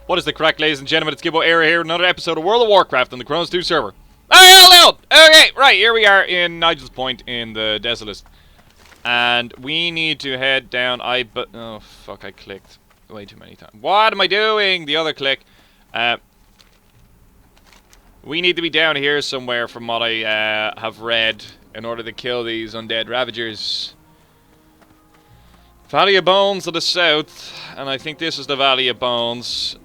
What is the crack, ladies and gentlemen? It's Gibboeire here, another episode of World of Warcraft on the Kronos 2 server. Okay, right, here we are in Nigel's Point in the Desolace. And we need to head down, oh, fuck, I clicked way too many times. What am I doing? The other click. We need to be down here somewhere from what I have read in order to kill these undead ravagers. Valley of Bones to the south, and I think this is the Valley of Bones.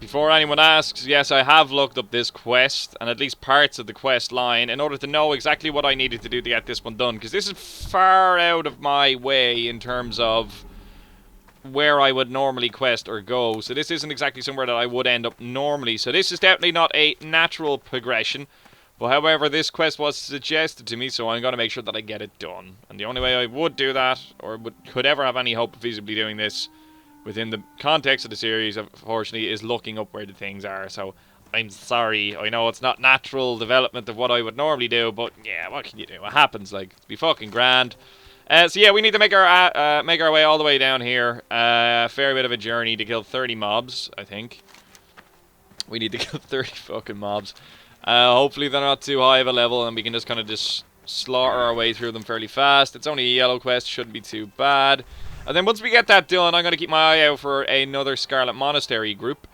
Before anyone asks, yes, I have looked up this quest, and at least parts of the quest line, in order to know exactly what I needed to do to get this one done, because this is far out of my way in terms of where I would normally quest or go, so this isn't exactly somewhere that I would end up normally, so this is definitely not a natural progression. But however, this quest was suggested to me, so I'm going to make sure that I get it done. And the only way I would do that, or could ever have any hope of feasibly doing this within the context of the series, unfortunately, is looking up where the things are. So, I'm sorry. I know it's not natural development of what I would normally do, but yeah, what can you do? It happens, like, it'd be fucking grand. So yeah, we need to make our way all the way down here. A fair bit of a journey to kill 30 mobs, I think. We need to kill 30 fucking mobs. Hopefully they're not too high of a level and we can just kind of slaughter our way through them fairly fast. It's only a yellow quest, shouldn't be too bad. And then once we get that done, I'm going to keep my eye out for another Scarlet Monastery group.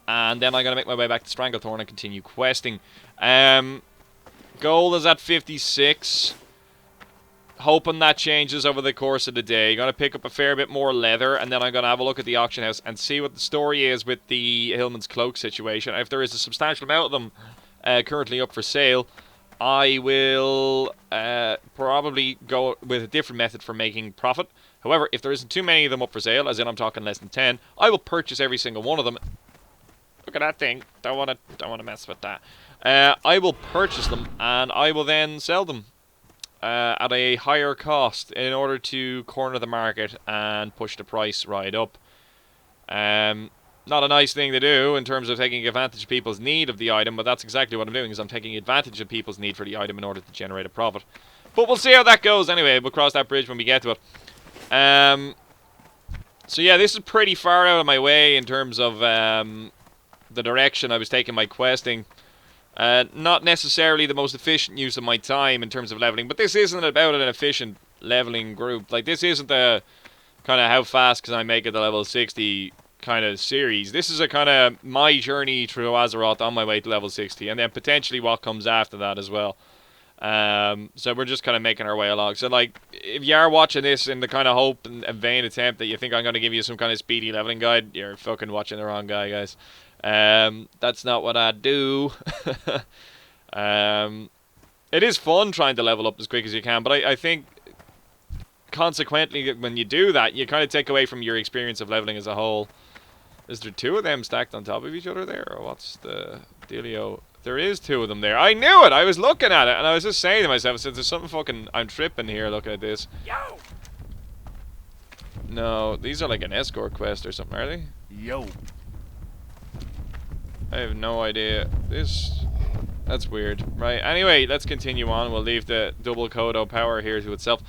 And then I'm going to make my way back to Stranglethorn and continue questing. Gold is at 56. Hoping that changes over the course of the day. Going to pick up a fair bit more leather, and then I'm going to have a look at the auction house and see what the story is with the Hillman's Cloak situation. If there is a substantial amount of them currently up for sale, I will probably go with a different method for making profit. However, if there isn't too many of them up for sale, as in I'm talking less than 10, I will purchase every single one of them. Look at that thing. Don't want to mess with that. I will purchase them and I will then sell them at a higher cost in order to corner the market and push the price right up. Not a nice thing to do in terms of taking advantage of people's need of the item, but that's exactly what I'm doing, is I'm taking advantage of people's need for the item in order to generate a profit. But we'll see how that goes anyway. We'll cross that bridge when we get to it. So yeah, this is pretty far out of my way in terms of the direction I was taking my questing. Not necessarily the most efficient use of my time in terms of leveling, but this isn't about an efficient leveling group. Like, this isn't the kind of how fast can I make it to level 60 kind of series. This is a kind of my journey through Azeroth on my way to level 60, and then potentially what comes after that as well. So we're just kind of making our way along. So, like, if you are watching this in the kind of hope and vain attempt that you think I'm going to give you some kind of speedy leveling guide, you're fucking watching the wrong guy, guys. That's not what I do. It is fun trying to level up as quick as you can, but I think consequently when you do that, you kind of take away from your experience of leveling as a whole. Is there two of them stacked on top of each other there, or what's the dealio? There is two of them there. I knew it! I was looking at it, and I was just saying to myself, since there's something fucking... I'm tripping here looking at this. Yo! No, these are like an escort quest or something, are they? Yo. I have no idea. That's weird. Right, anyway, let's continue on. We'll leave the double Kodo power here to itself.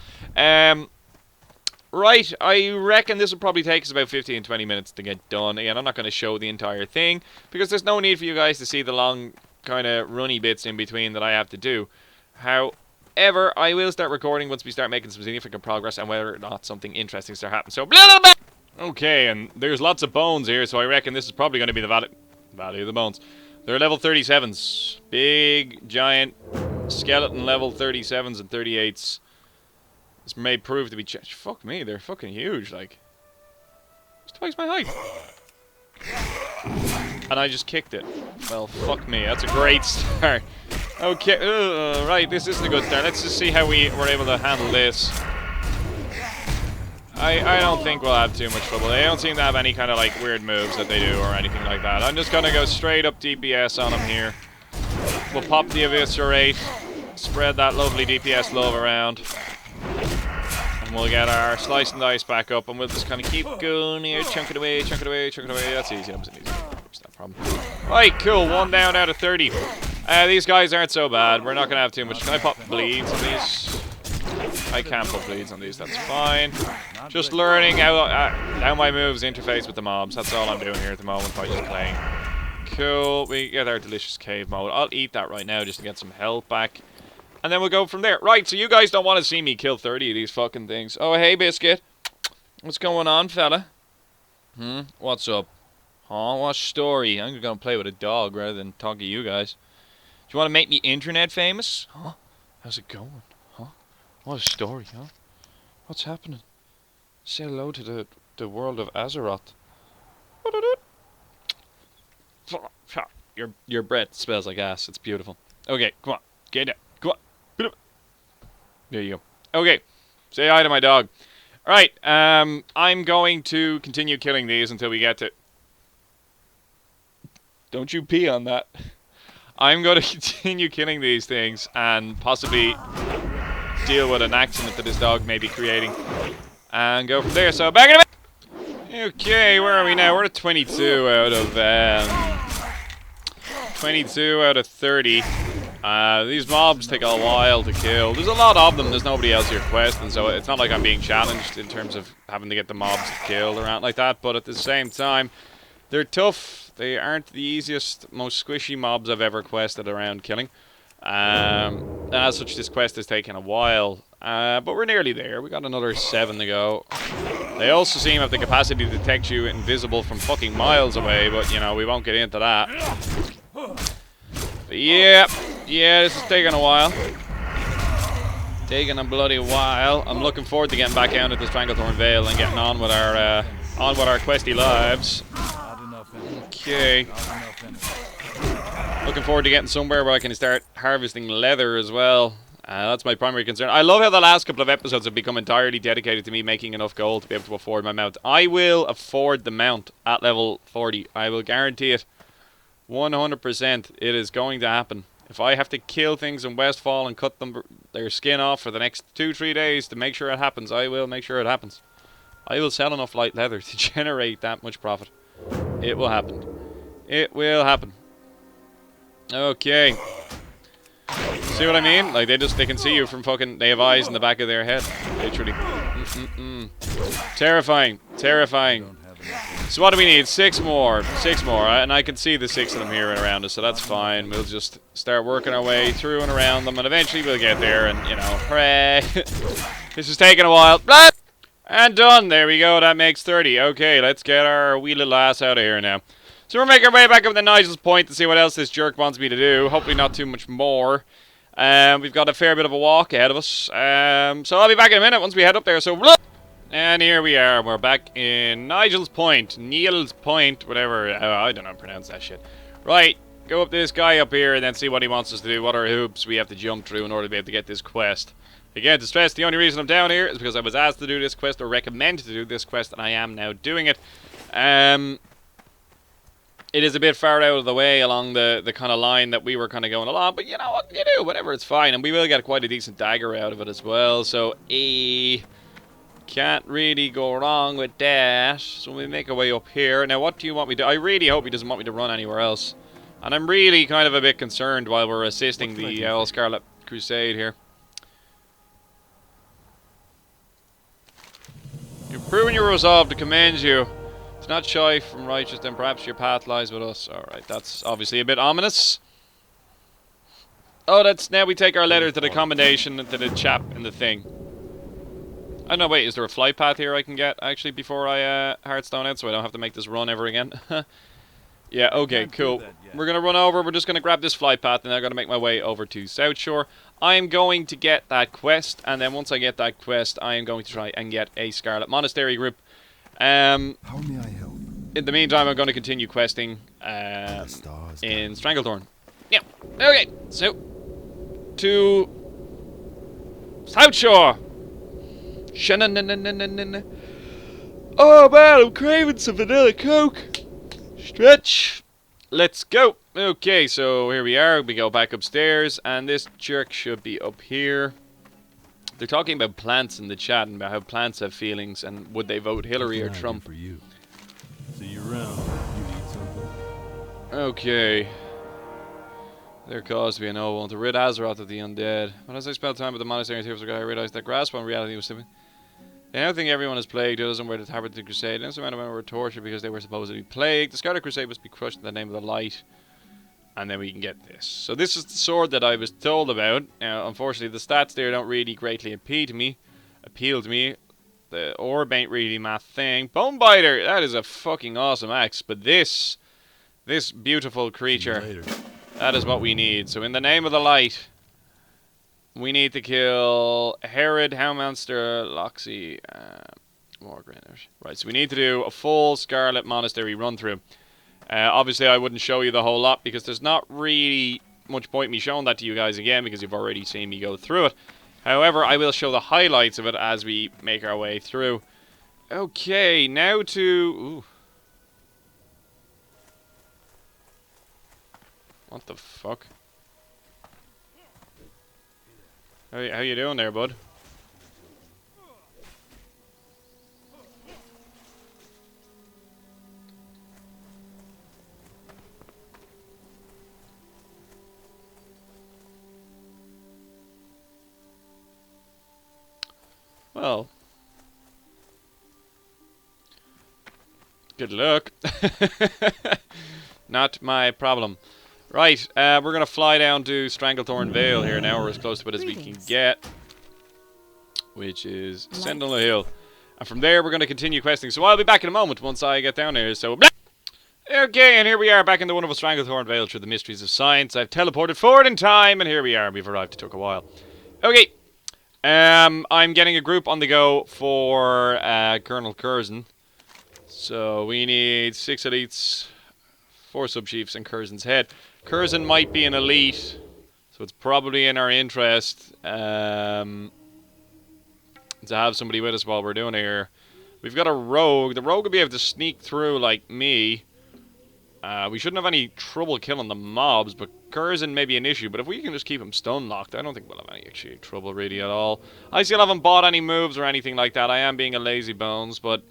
Right, I reckon this will probably take us about 15-20 minutes to get done. Again, I'm not going to show the entire thing, because there's no need for you guys to see the long, kind of runny bits in between that I have to do. However, I will start recording once we start making some significant progress and whether or not something interesting starts happening. So, blah, blah, blah. Okay, and there's lots of bones here, so I reckon this is probably going to be the Valley of the Bones. They're level 37s. Big, giant, skeleton level 37s and 38s. This may prove to be... Fuck me, they're fucking huge, like... It's twice my height. And I just kicked it. Well, fuck me, that's a great start. Okay, right, this isn't a good start. Let's just see how we were able to handle this. I don't think we'll have too much trouble. They don't seem to have any kind of, like, weird moves that they do or anything like that. I'm just gonna go straight up DPS on them here. We'll pop the Eviscerate, spread that lovely DPS love around, and we'll get our Slice and Dice back up, and we'll just kind of keep going here, chunk it away, chunk it away, chunk it away. That's easy, that was an easy one. It's no problem. Right, cool, 1 down out of 30. These guys aren't so bad. We're not gonna have too much. Can I pop bleeds on these? I can't put bleeds on these, that's fine. Just learning how my moves interface with the mobs. That's all I'm doing here at the moment by just playing. Cool, we get our delicious cave mode. I'll eat that right now just to get some health back. And then we'll go from there. Right, so you guys don't want to see me kill 30 of these fucking things. Oh, hey, Biscuit. What's going on, fella? What's up? Oh, what story? I'm gonna play with a dog rather than talk to you guys. Do you want to make me internet famous? Huh? How's it going? Huh? What a story, huh? What's happening? Say hello to the world of Azeroth. Your breath smells like ass. It's beautiful. Okay, come on. Get down. Come on. There you go. Okay. Say hi to my dog. Alright, I'm going to continue killing these until we get to... Don't you pee on that. I'm going to continue killing these things and possibly deal with an accident that this dog may be creating. And go from there. So, back in a bit! Okay, where are we now? We're at 22 out of... 22 out of 30. These mobs take a while to kill. There's a lot of them. There's nobody else here questing, so it's not like I'm being challenged in terms of having to get the mobs killed or anything like that. But at the same time, they're tough. They aren't the easiest, most squishy mobs I've ever quested around killing. And as such, this quest has taken a while. But we're nearly there. We got another 7 to go. They also seem to have the capacity to detect you invisible from fucking miles away, but, you know, we won't get into that. But yeah, this is taking a while. Taking a bloody while. I'm looking forward to getting back out at the Stranglethorn Vale and getting on with our questy lives. Okay. Looking forward to getting somewhere where I can start harvesting leather as well. That's my primary concern. I love how the last couple of episodes have become entirely dedicated to me making enough gold to be able to afford my mount. I will afford the mount at level 40. I will guarantee it. 100%. It is going to happen. If I have to kill things in Westfall and cut their skin off for the next 2-3 days to make sure it happens, I will make sure it happens. I will sell enough light leather to generate that much profit. It will happen. It will happen. Okay. See what I mean? Like, they can see you from fucking... They have eyes in the back of their head. Literally. Terrifying. Terrifying. So what do we need? 6 more. 6 more. And I can see the 6 of them here and around us, so that's fine. We'll just start working our way through and around them, and eventually we'll get there, and, you know, hooray. This is taking a while. Blah! And done. There we go. That makes 30. Okay, let's get our wee little ass out of here now. So we're making our way back up to Nigel's point to see what else this jerk wants me to do. Hopefully not too much more. We've got a fair bit of a walk ahead of us. So I'll be back in a minute once we head up there. So, and here we are. We're back in Nigel's point. Niel's point. Whatever. I don't know how to pronounce that shit. Right. Go up this guy up here and then see what he wants us to do. What are hoops we have to jump through in order to be able to get this quest. Again, to stress, the only reason I'm down here is because I was asked to do this quest or recommended to do this quest, and I am now doing it. It is a bit far out of the way along the kind of line that we were kind of going along, but you know what you do, whatever, it's fine. And we will get quite a decent dagger out of it as well, so can't really go wrong with that. So we make our way up here. Now, what do you want me to do? I really hope he doesn't want me to run anywhere else. And I'm really kind of a bit concerned while we're assisting the Scarlet Crusade here. You've proven your resolve to commend you. It's not shy from righteous, then perhaps your path lies with us. Alright, that's obviously a bit ominous. Oh, that's now we take our letter to the combination to the chap in the thing. Oh no, wait, is there a flight path here I can get actually before I Hearthstone it, so I don't have to make this run ever again? Yeah, okay, cool. We're gonna run over, we're just gonna grab this flight path, and I'm gonna make my way over to South Shore. I'm going to get that quest, and then once I get that quest, I am going to try and get a Scarlet Monastery group. How may I help? In the meantime, I'm going to continue questing in Stranglethorn. Yeah, okay, so to South Shore. Oh man, I'm craving some vanilla Coke. Stretch. Let's go. Okay, so here we are. We go back upstairs, and this jerk should be up here. They're talking about plants in the chat and about how plants have feelings and would they vote Hillary or Trump. For you. See you around. You need something. Okay. There caused to be a no one to rid Azeroth of the undead. But as I spent time with the monastery and I realized that grasp on reality was simply. I now think everyone is plagued. It doesn't wear the tabard of the crusade. And some men were tortured because they were supposedly plagued. The Scarlet Crusade must be crushed in the name of the light. And then we can get this. So this is the sword that I was told about. Unfortunately, the stats there don't really greatly appeal to me. The orb ain't really my thing. Bonebiter! That is a fucking awesome axe. But this beautiful creature, that is what we need. So in the name of the light, we need to kill Herod, Houndmonster, Loxy, Morgrenner. Right, so we need to do a full Scarlet Monastery run through. Obviously, I wouldn't show you the whole lot because there's not really much point me showing that to you guys again because you've already seen me go through it. However, I will show the highlights of it as we make our way through. Okay, now to... Ooh. What the fuck? How you doing there, bud? Well, good luck. Not my problem. Right, we're going to fly down to Stranglethorn Vale here now. We're as close to it as we can get, which is Sentinel Hill. And from there, we're going to continue questing. So I'll be back in a moment once I get down here. So, okay, and here we are back in the wonderful Stranglethorn Vale through the mysteries of science. I've teleported forward in time, and here we are. We've arrived. It took a while. Okay. I'm getting a group on the go for Colonel Kurzen. So we need 6 elites, 4 sub-chiefs, and Kurzen's head. Kurzen might be an elite, so it's probably in our interest to have somebody with us while we're doing it here. We've got a rogue. The rogue will be able to sneak through like me. We shouldn't have any trouble killing the mobs, but Kurzen may be an issue. But if we can just keep him stun locked, I don't think we'll have any actually trouble really at all. I still haven't bought any moves or anything like that. I am being a lazy bones, but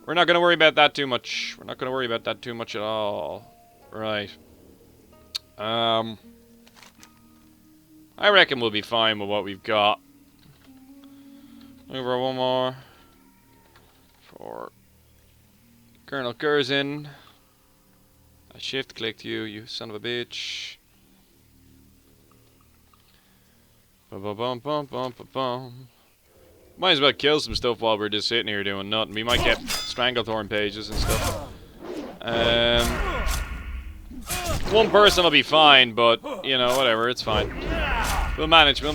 we're not going to worry about that too much. We're not going to worry about that too much at all. Right. I reckon we'll be fine with what we've got. Over one more for Colonel Kurzen. I shift-clicked you, you son of a bitch. Bum. Might as well kill some stuff while we're just sitting here doing nothing. We might get Stranglethorn pages and stuff. One person will be fine, but, you know, whatever, it's fine. We'll manage. Do.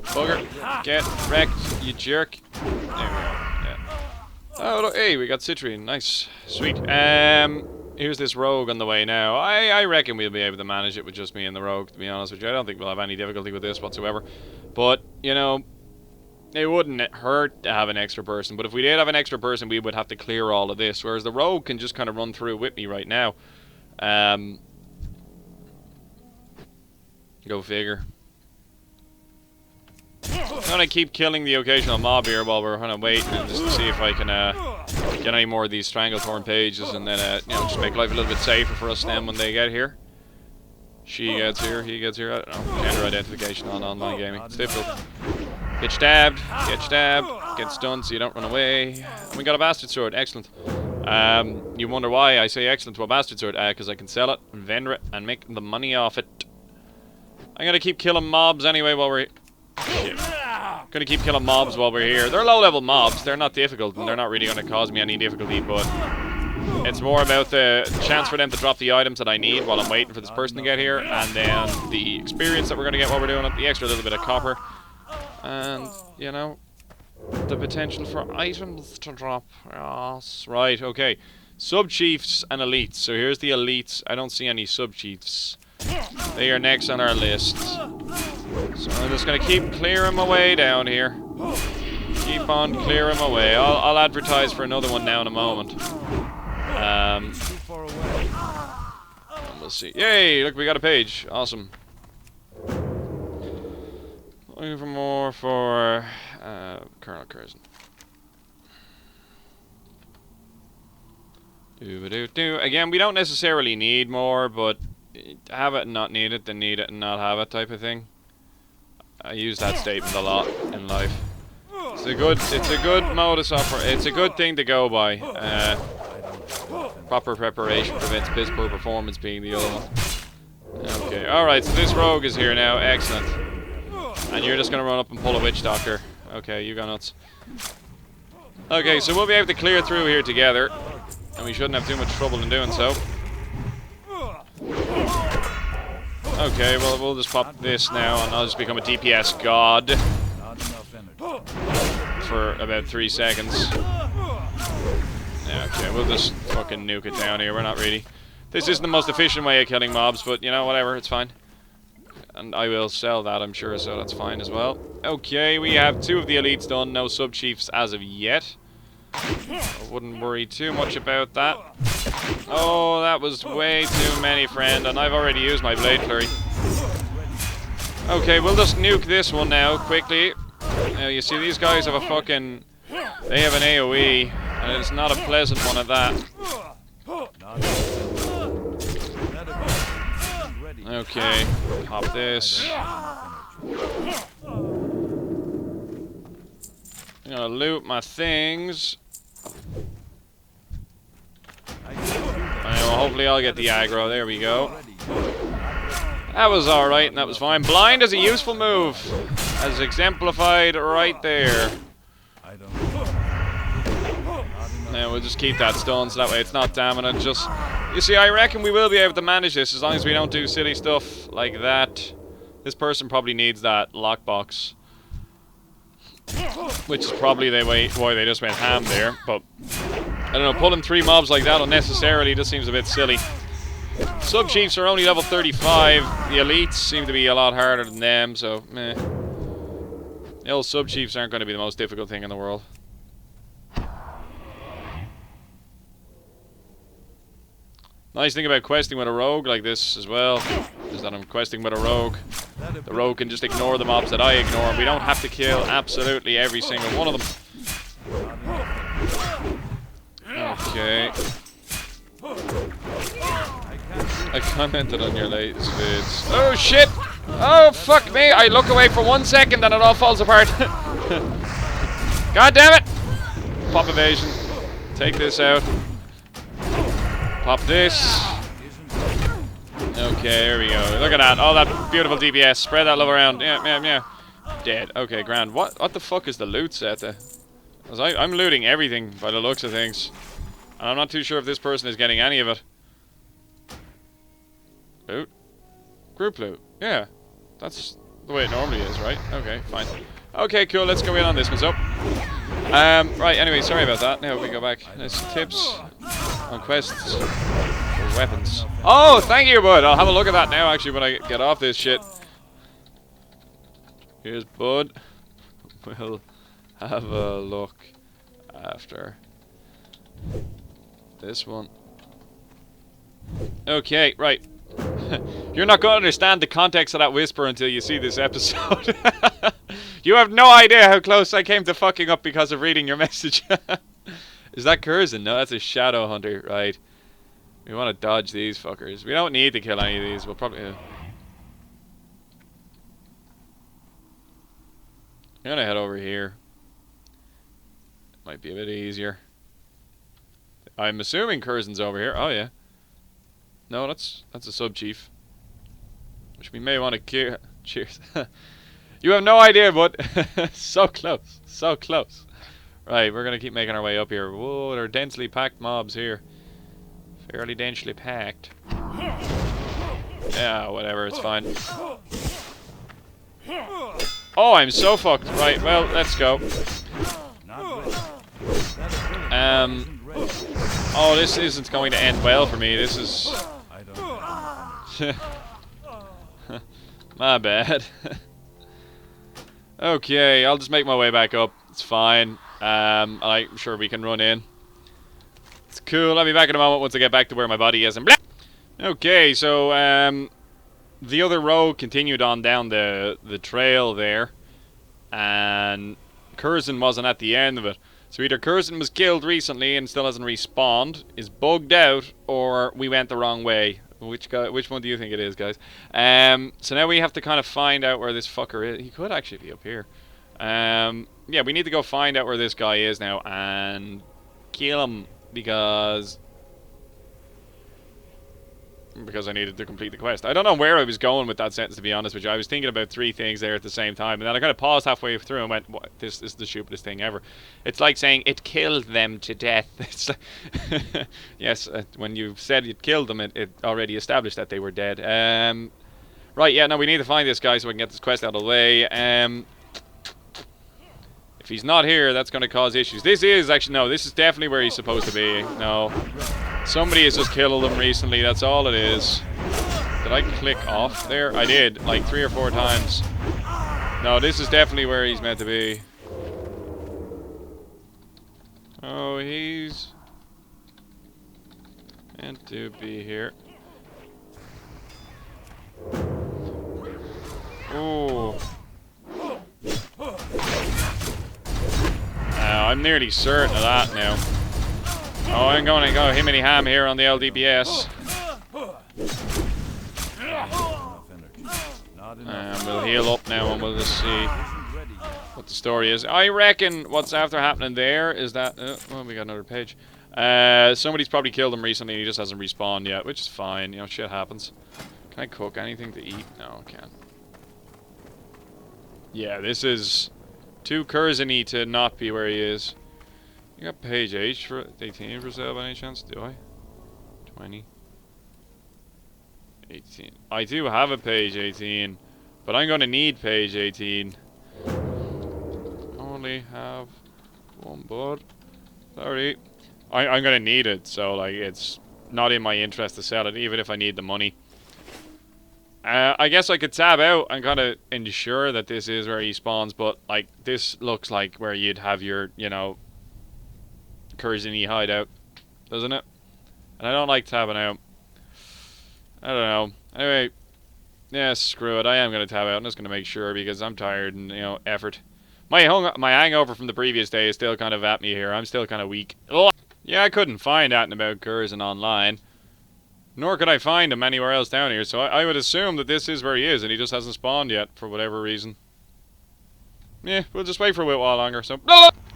Bugger. Get wrecked, you jerk. There we go. Yeah. Oh, look, hey, we got citrine. Nice. Sweet. Here's this rogue on the way now. I reckon we'll be able to manage it with just me and the rogue, to be honest with you. I don't think we'll have any difficulty with this whatsoever. But, you know, it wouldn't hurt to have an extra person. But if we did have an extra person, we would have to clear all of this. Whereas the rogue can just kind of run through with me right now. Go figure. I'm gonna keep killing the occasional mob here while we're kind of waiting, and just to see if I can get any more of these Stranglethorn pages, and then you know, just make life a little bit safer for us then when they get here. She gets here, he gets here. I don't know. Gender identification on online gaming. It's difficult. Get stabbed, get stunned so you don't run away. And we got a bastard sword. Excellent. You wonder why I say excellent to a bastard sword? Because I can sell it, vendor it, and make the money off it. I'm gonna keep killing mobs anyway while we're... Shit. Gonna keep killing mobs while we're here. They're low-level mobs. They're not difficult, and they're not really gonna cause me any difficulty, but it's more about the chance for them to drop the items that I need while I'm waiting for this person to get here, and then the experience that we're gonna get while we're doing it, the extra little bit of copper, and, you know, the potential for items to drop. Yes. Right, okay. Sub-chiefs and elites. So here's the elites. I don't see any sub-chiefs. They are next on our list. So I'm just going to keep clearing my way down here. Keep on clearing my way. I'll advertise for another one now in a moment. We'll see. Yay! Look, we got a page. Awesome. Looking for more for Colonel Kurzen. Again, we don't necessarily need more, but have it and not need it, then need it and not have it type of thing. I use that statement a lot in life. It's a good modus operandi. It's a good thing to go by. Proper preparation prevents piss poor performance being the other one. Okay, alright, so this rogue is here now. Excellent. And you're just gonna run up and pull a witch doctor. Okay, you go nuts. Okay, so we'll be able to clear through here together. And we shouldn't have too much trouble in doing so. Okay, well, we'll just pop this now, and I'll just become a DPS god. For about 3 seconds. Yeah, okay, we'll just fucking nuke it down here. We're not really... This isn't the most efficient way of killing mobs, but, you know, whatever, it's fine. And I will sell that, I'm sure, so that's fine as well. Okay, we have 2 of the elites done. No sub-chiefs as of yet. I wouldn't worry too much about that. Oh, that was way too many, friend, and I've already used my Blade Flurry. Okay, we'll just nuke this one now, quickly. Now, you see, these guys have a fucking... They have an AoE, and it's not a pleasant one at that. Okay, pop this. I'm gonna loot my things. Hopefully I'll get the aggro. There we go. That was alright, and that was fine. Blind is a useful move, as exemplified right there. Now we'll just keep that stun, so that way it's not damning it. Just, you see, I reckon we will be able to manage this as long as we don't do silly stuff like that. This person probably needs that lockbox, which is probably the way why they just went ham there. But I don't know, pulling 3 mobs like that unnecessarily just seems a bit silly. Sub-chiefs are only level 35. The elites seem to be a lot harder than them, so meh. The old sub-chiefs aren't going to be the most difficult thing in the world. Nice thing about questing with a rogue like this as well is that I'm questing with a rogue. The rogue can just ignore the mobs that I ignore, and we don't have to kill absolutely every single one of them. Okay. I commented on your latest vids. Oh shit! Oh fuck me! I look away for 1 second and it all falls apart. God damn it! Pop evasion. Take this out. Pop this. Okay, there we go. Look at that. All that beautiful DPS. Spread that love around. Yeah. Dead. Okay, grand. What the fuck is the loot set there? I'm looting everything by the looks of things. And I'm not too sure if this person is getting any of it. Loot? Group loot. Yeah. That's the way it normally is, right? Okay, fine. Okay, cool. Let's go in on this one. So, right, anyway, sorry about that. Now we go back. There's tips on quests for weapons. Oh, thank you, bud. I'll have a look at that now, actually, when I get off this shit. Here's bud. We'll have a look after this one. Okay, right. You're not going to understand the context of that whisper until you see this episode. You have no idea how close I came to fucking up because of reading your message. Is that Kurzen? No, that's a shadow hunter. Right. We want to dodge these fuckers. We don't need to kill any of these. We'll probably... I'm gonna head over here. Might be a bit easier. I'm assuming Kurzen's over here. Oh, yeah. No, that's a sub-chief. Which we may want to clear. Cheers. You have no idea, bud. So close. So close. Right, we're going to keep making our way up here. Whoa, there are densely packed mobs here. Fairly densely packed. Yeah, whatever, it's fine. Oh, I'm so fucked. Right, well, let's go. Oh, this isn't going to end well for me. This is... My bad. Okay, I'll just make my way back up. It's fine. I'm sure we can run in. It's cool. I'll be back in a moment once I get back to where my body is. And blah! Okay, so the other road continued on down the trail there, and Kurzen wasn't at the end of it. So either Kurzen was killed recently and still hasn't respawned, is bugged out, or we went the wrong way. Which one do you think it is, guys? So now we have to kind of find out where this fucker is. He could actually be up here. Yeah, we need to go find out where this guy is now and kill him because I needed to complete the quest. I don't know where I was going with that sentence, to be honest with you. I was thinking about 3 things there at the same time, and then I kind of paused halfway through and went, what, this is the stupidest thing ever. It's like saying, it killed them to death. It's like yes, when you said it killed them, it already established that they were dead. Right, yeah, no, we need to find this guy so we can get this quest out of the way. If he's not here, that's going to cause issues. This is actually, no, this is definitely where he's supposed to be. No. Somebody has just killed him recently, that's all it is. Did I click off there? I did, like 3 or 4 times. No, this is definitely where he's meant to be. Oh, he's meant to be here. Oh. I'm nearly certain of that now. Oh, I'm going to go himmy ham here on the LDBS. And we'll heal up now and we'll just see what the story is. I reckon what's after happening there is that... oh, we got another page. Somebody's probably killed him recently and he just hasn't respawned yet, which is fine. You know, shit happens. Can I cook anything to eat? No, I can't. Yeah, this is too Kurzen-y to not be where he is. You got page 18 for sale by any chance? Do I? 20. 18. I do have a page 18, but I'm going to need page 18. Only have one board. Sorry. I'm going to need it, so like it's not in my interest to sell it, even if I need the money. I guess I could tab out and kind of ensure that this is where he spawns, but like this looks like where you'd have your, you know, Kurzen-y hideout, doesn't it? And I don't like tabbing out. I don't know. Anyway, yeah, screw it. I am going to tab out. I'm just going to make sure because I'm tired and, you know, effort. My hangover from the previous day is still kind of at me here. I'm still kind of weak. Ugh. Yeah, I couldn't find anything about Kurzen online. Nor could I find him anywhere else down here, so I would assume that this is where he is, and he just hasn't spawned yet, for whatever reason. Yeah, we'll just wait for a while longer, so...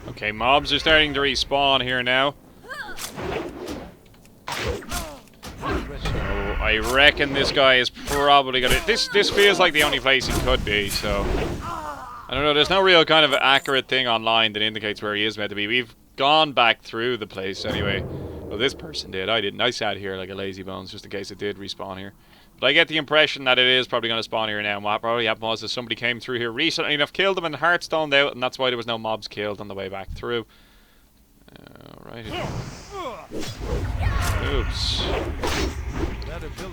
Okay, mobs are starting to respawn here now. So, I reckon this guy is probably gonna... This feels like the only place he could be, so... I don't know, there's no real kind of accurate thing online that indicates where he is meant to be. We've gone back through the place anyway. Well, this person did. I didn't. I sat here like a lazy bones just in case it did respawn here. But I get the impression that it is probably going to spawn here now. And what probably happened was that somebody came through here recently enough, killed them, and Hearthstoned out, and that's why there was no mobs killed on the way back through. Right here. Oops.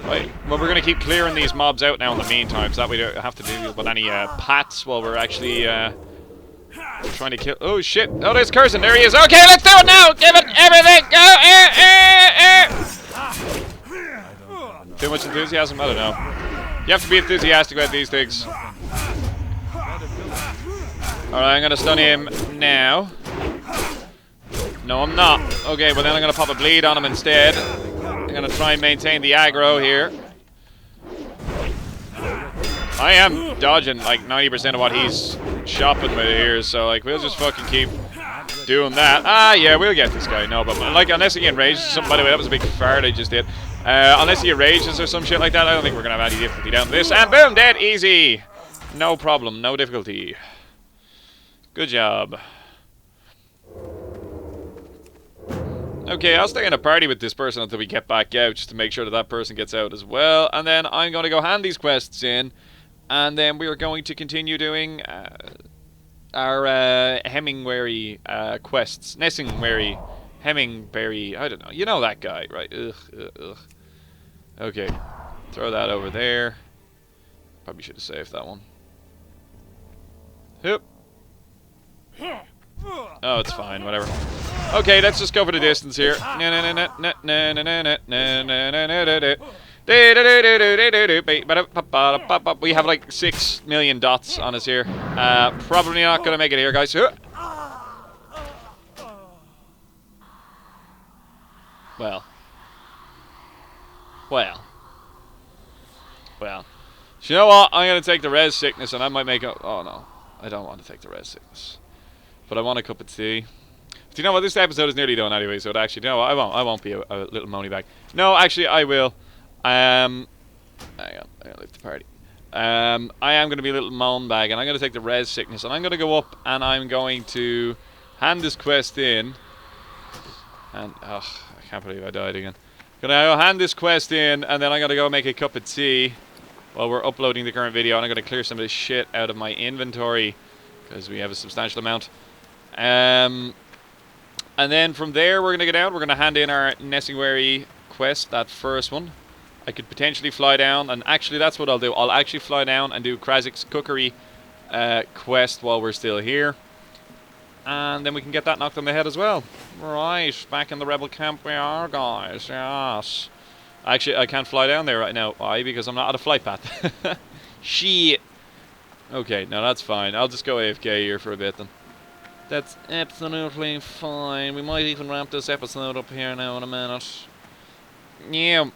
Right. Well, we're going to keep clearing these mobs out now in the meantime, so that we don't have to deal with any pats while we're actually... trying to kill... Oh, shit. Oh, there's Kurzen. There he is. Okay, let's do it now. Give it everything. Go. Too much enthusiasm? I don't know. You have to be enthusiastic about these things. Alright, I'm going to stun him now. No, I'm not. Okay, well then I'm going to pop a bleed on him instead. I'm going to try and maintain the aggro here. I am dodging like 90% of what he's shopping with here, so like we'll just fucking keep doing that. Ah, yeah, we'll get this guy. No, but like unless he enrages something. By the way, that was a big fart I just did. Unless he enrages or some shit like that, I don't think we're gonna have any difficulty down this. And boom, dead, easy. No problem, no difficulty. Good job. Okay, I'll stay in a party with this person until we get back out, just to make sure that that person gets out as well. And then I'm going to go hand these quests in. And then we are going to continue doing our Hemingwary quests. Nessingwary, Hemingberry, I don't know. You know that guy, right? Ugh. Okay, throw that over there. Probably should have saved that one. Hoop. Oh, it's fine, whatever. Okay, let's just go for the distance here. We have like 6 million dots on us here. Probably not gonna make it here, guys. Well. Well. Well. So you know what? I'm going to take the res sickness and I might make a... Oh no. I don't want to take the res sickness. But I want a cup of tea. Do you know what? This episode is nearly done anyway, so it actually... No, I won't be a little moany bag. No, actually, I will. Hang on. I'm going to leave the party. I am going to be a little moan bag, and I'm going to take the res sickness, and I'm going to go up, and I'm going to hand this quest in. And, I can't believe I died again. I'm going to hand this quest in, and then I'm going to go make a cup of tea while we're uploading the current video, and I'm going to clear some of this shit out of my inventory, because we have a substantial amount. And then from there, we're going to get out. We're going to hand in our Gibboeire quest, that first one. I could potentially fly down, and actually that's what I'll do. I'll actually fly down and do Krazik's cookery quest while we're still here. And then we can get that knocked on the head as well. Right, back in the rebel camp we are, guys. Yes. Actually, I can't fly down there right now. Why? Because I'm not at a flight path. Shit. Okay, no, that's fine. I'll just go AFK here for a bit then. That's absolutely fine. We might even wrap this episode up here now in a minute. Yeah.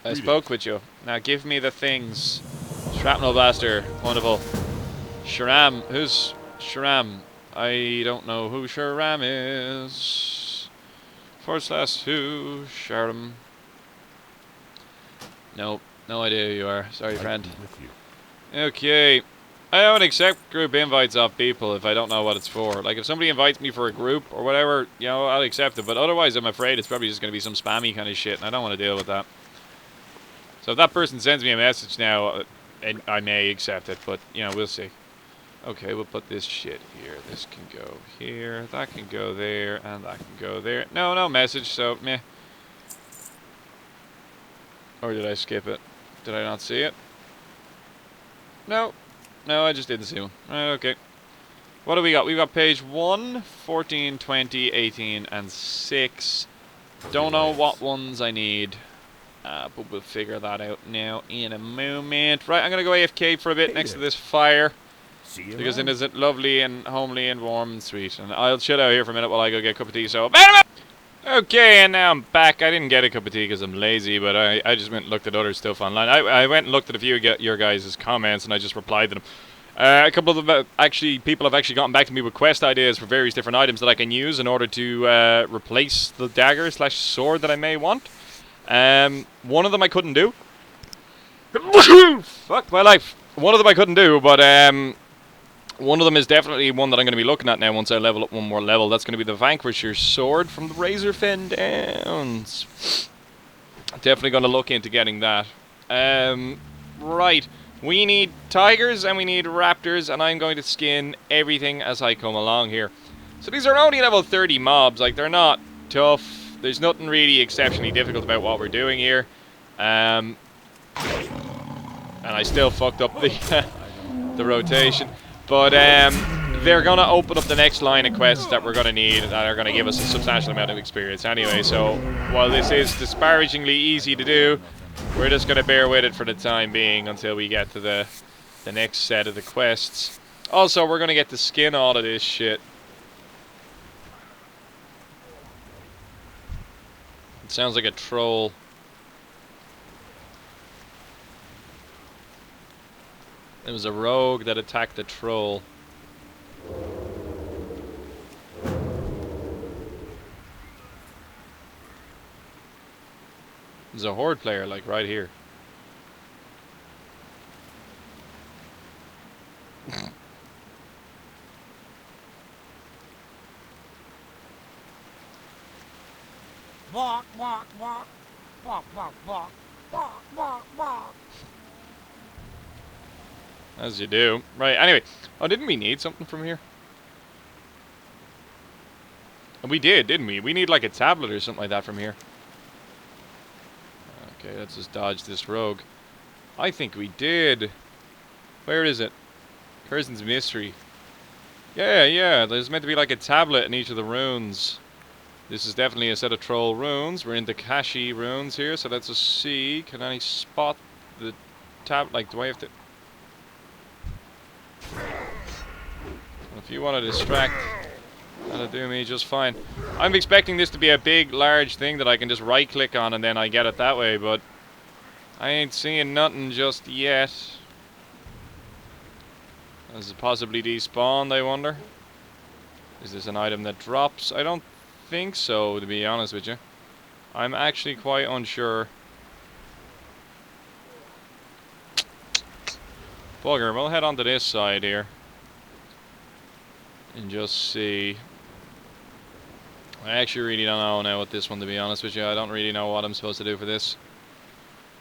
I spoke with you. Now give me the things. Shrapnel blaster. Wonderful. Sharam. Who's Sharam? I don't know who Sharam is. / who? Sharam. Nope. No idea who you are. Sorry, friend. Okay. I don't accept group invites off people if I don't know what it's for. Like, if somebody invites me for a group or whatever, you know, I'll accept it. But otherwise, I'm afraid it's probably just going to be some spammy kind of shit, and I don't want to deal with that. So if that person sends me a message now, I may accept it, but, you know, we'll see. Okay, we'll put this shit here. This can go here, that can go there, and that can go there. No message, so meh. Or did I skip it? Did I not see it? No, I just didn't see one. Right, okay. What do we got? We've got page 1, 14, 20, 18, and 6. Don't know what ones I need. But we'll figure that out now in a moment. Right, I'm going to go AFK for a bit next to this fire. Because it is lovely and homely and warm and sweet. And I'll chill out here for a minute while I go get a cup of tea. So, okay, and now I'm back. I didn't get a cup of tea because I'm lazy, but I just went and looked at other stuff online. I went and looked at a few of your guys' comments, and I just replied to them. A couple of them, people have actually gotten back to me with quest ideas for various different items that I can use in order to replace the dagger / sword that I may want. One of them I couldn't do. Fuck my life. One of them I couldn't do, but one of them is definitely one that I'm going to be looking at now once I level up one more level. That's going to be the Vanquisher's Sword from the Razorfen Downs. Definitely going to look into getting that. Right. We need tigers and we need raptors, and I'm going to skin everything as I come along here. So these are only level 30 mobs. Like, they're not tough. There's nothing really exceptionally difficult about what we're doing here. And I still fucked up the the rotation. But they're going to open up the next line of quests that we're going to need that are going to give us a substantial amount of experience anyway. So while this is disparagingly easy to do, we're just going to bear with it for the time being until we get to the next set of the quests. Also, we're going to get to skin all of this shit. It sounds like a troll. It was a rogue that attacked a troll. There's a horde player, like, right here. Walk, walk, walk. Walk, walk, walk. Walk, walk, walk. As you do. Right, anyway. Oh, didn't we need something from here? And we did, didn't we? We need like a tablet or something like that from here. Okay, let's just dodge this rogue. I think we did. Where is it? Kurzen's Mystery. Yeah. There's meant to be like a tablet in each of the runes. This is definitely a set of troll runes. We're in the Kashi runes here, so let's just see. Can I spot the tab? Like, do I have to... If you want to distract... That'll do me just fine. I'm expecting this to be a big, large thing that I can just right-click on and then I get it that way, but I ain't seeing nothing just yet. Is it possibly despawned, I wonder? Is this an item that drops? I don't think so, to be honest with you. I'm actually quite unsure. Bugger, we'll head on to this side here. And just see. I actually really don't know now with this one, to be honest with you. I don't really know what I'm supposed to do for this.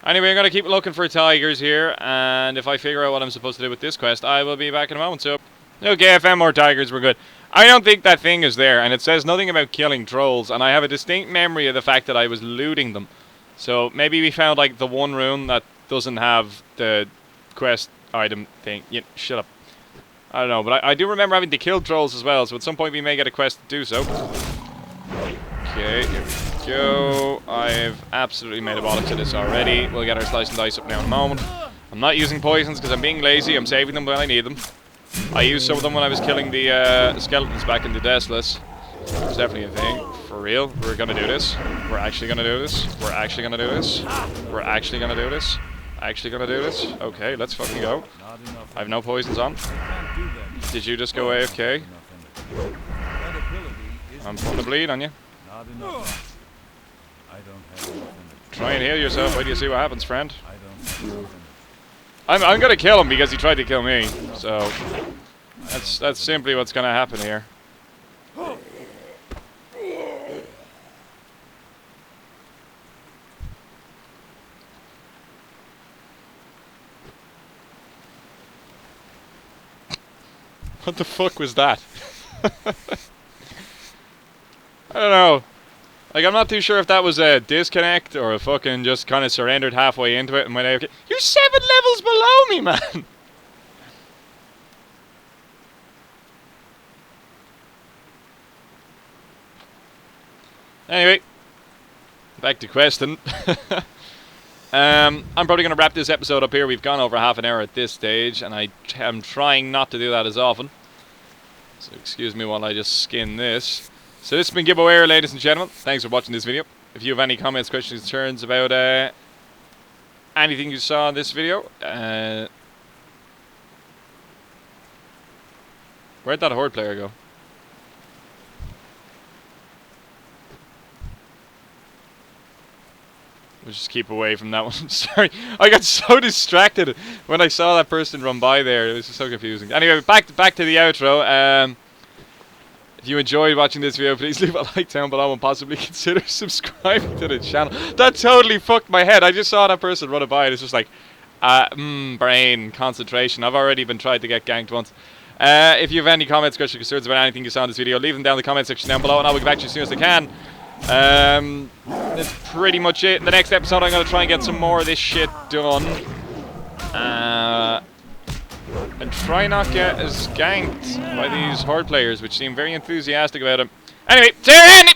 Anyway, I'm going to keep looking for tigers here, and if I figure out what I'm supposed to do with this quest, I will be back in a moment. So, okay, I found more tigers, we're good. I don't think that thing is there, and it says nothing about killing trolls, and I have a distinct memory of the fact that I was looting them. So, maybe we found, like, the one room that doesn't have the quest item thing. Yeah, shut up. I don't know, but I do remember having to kill trolls as well, so at some point we may get a quest to do so. Okay, here we go. I've absolutely made a bollocks of this already. We'll get our slice and dice up now in a moment. I'm not using poisons because I'm being lazy. I'm saving them when I need them. I used some of them when I was killing the skeletons back in the Desolace. It's definitely a thing. For real. We're gonna do this. We're actually gonna do this. We're actually gonna do this. We're actually gonna do this. Actually gonna do this. Okay, let's fucking go. I have no poisons on. Did you just go AFK? I'm going to bleed on you. Try and heal yourself. Wait till you see what happens, friend. I'm gonna kill him because he tried to kill me. So that's simply what's gonna happen here. What the fuck was that? I don't know. Like, I'm not too sure if that was a disconnect or a fucking just kind of surrendered halfway into it and went AFK. You're 7 levels below me, man! Anyway, back to questing. I'm probably going to wrap this episode up here. We've gone over half an hour at this stage, and I am trying not to do that as often. So excuse me while I just skin this. So this has been Gibboeire, ladies and gentlemen. Thanks for watching this video. If you have any comments, questions, concerns about anything you saw in this video, where'd that horde player go? We'll just keep away from that one. Sorry, I got so distracted when I saw that person run by there. It was just so confusing. Anyway, back to the outro. If you enjoyed watching this video, please leave a like down below and possibly consider subscribing to the channel. That totally fucked my head. I just saw that person running by and it's just like, brain concentration. I've already been tried to get ganked once. If you have any comments, questions, concerns about anything you saw in this video, leave them down in the comment section down below and I'll be back to you as soon as I can. That's pretty much it. In the next episode, I'm going to try and get some more of this shit done. And try not get as ganked by these horde players, which seem very enthusiastic about it. Anyway, see you in